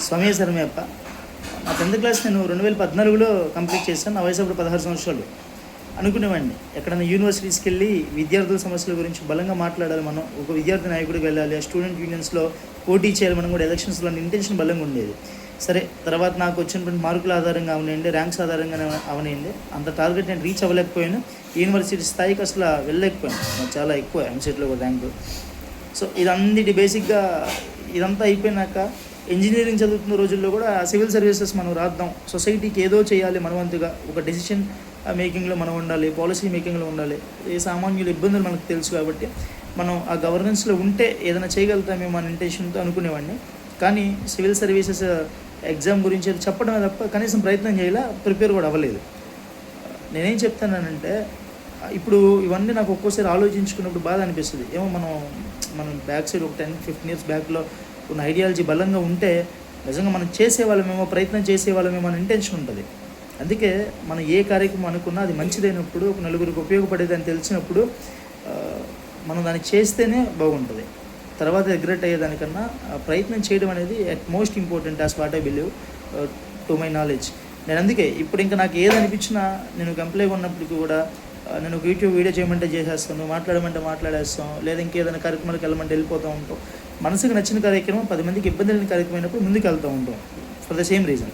స్వామి శరణమయ్యప్ప. నా 10th class నేను 2014లో కంప్లీట్ చేశాను. నా వయసు అప్పుడు 16 సంవత్సరాలు. అనుకునేవాడిని ఎక్కడైనా యూనివర్సిటీస్కి వెళ్ళి విద్యార్థుల సమస్యల గురించి బలంగా మాట్లాడాలి, మనం ఒక విద్యార్థి నాయకుడికి వెళ్ళాలి, ఆ స్టూడెంట్ యూనియన్స్లో పోటీ చేయాలి, మనం కూడా ఎలక్షన్స్లో ఇంటెన్షన్ బలంగా ఉండేది. సరే, తర్వాత నాకు వచ్చినటువంటి మార్కుల ఆధారంగా అవనండి, ర్యాంక్స్ ఆధారంగా అవనండి, అంత టార్గెట్ నేను రీచ్ అవ్వలేకపోయాను. యూనివర్సిటీ స్థాయికి అసలు వెళ్ళలేకపోయాను. నాకు చాలా ఎక్కువ ఎంసెట్లో కూడా ర్యాంకు. సో బేసిక్గా ఇదంతా అయిపోయినాక ఇంజనీరింగ్ చదువుతున్న రోజుల్లో కూడా సివిల్ సర్వీసెస్ మనం రాద్దాం, సొసైటీకి ఏదో చేయాలి మనవంతుగా, ఒక డెసిషన్ మేకింగ్లో మనం ఉండాలి, పాలసీ మేకింగ్లో ఉండాలి. ఏ సామాన్యుల ఇబ్బందులు మనకు తెలుసు కాబట్టి మనం ఆ గవర్నెన్స్లో ఉంటే ఏదైనా చేయగలుగుతామేమో మన ఇంటెన్షన్తో అనుకునేవాడిని. కానీ సివిల్ సర్వీసెస్ ఎగ్జామ్ గురించి చెప్పడమే తప్ప కనీసం ప్రయత్నం చేయాల, ప్రిపేర్ కూడా అవ్వలేదు. నేనేం చెప్తానంటే, ఇప్పుడు ఇవన్నీ నాకు ఒక్కోసారి ఆలోచించుకున్నప్పుడు బాధ అనిపిస్తుంది. ఏమో మనం బ్యాక్ సైడ్ ఒక 10-15 ఇయర్స్ బ్యాక్లో ఉన్న ఐడియాలజీ బలంగా ఉంటే నిజంగా మనం చేసేవాళ్ళమేమో, ప్రయత్నం చేసేవాళ్ళమేమో అని ఇంటెన్షన్ ఉంటుంది. అందుకే మనం ఏ కార్యక్రమం అనుకున్నా అది మంచిదైనప్పుడు, ఒక నలుగురికి ఉపయోగపడేదని తెలిసినప్పుడు మనం దాన్ని చేస్తేనే బాగుంటుంది. తర్వాత రిగ్రెట్ అయ్యేదానికన్నా ప్రయత్నం చేయడం అనేది at most important as what I believe to my knowledge. నేను అందుకే ఇప్పుడు ఇంకా నాకు ఏది అనిపించినా, నేను ఎంప్లాయ్గా ఉన్నప్పటికీ కూడా నేను ఒక యూట్యూబ్ వీడియో చేయమంటే చేసేస్తాను, మాట్లాడమంటే మాట్లాడేస్తాం, లేదా ఇంకేదైనా కార్యక్రమాలకు వెళ్ళమంటే వెళ్ళిపోతూ ఉంటాం. మనసుకు నచ్చిన కార్యక్రమం 10 మందికి ఇబ్బంది లేని కార్యక్రమం అయినప్పుడు ముందుకు వెళ్తూ ఉంటాం ఫర్ ద సేమ్ రీజన్.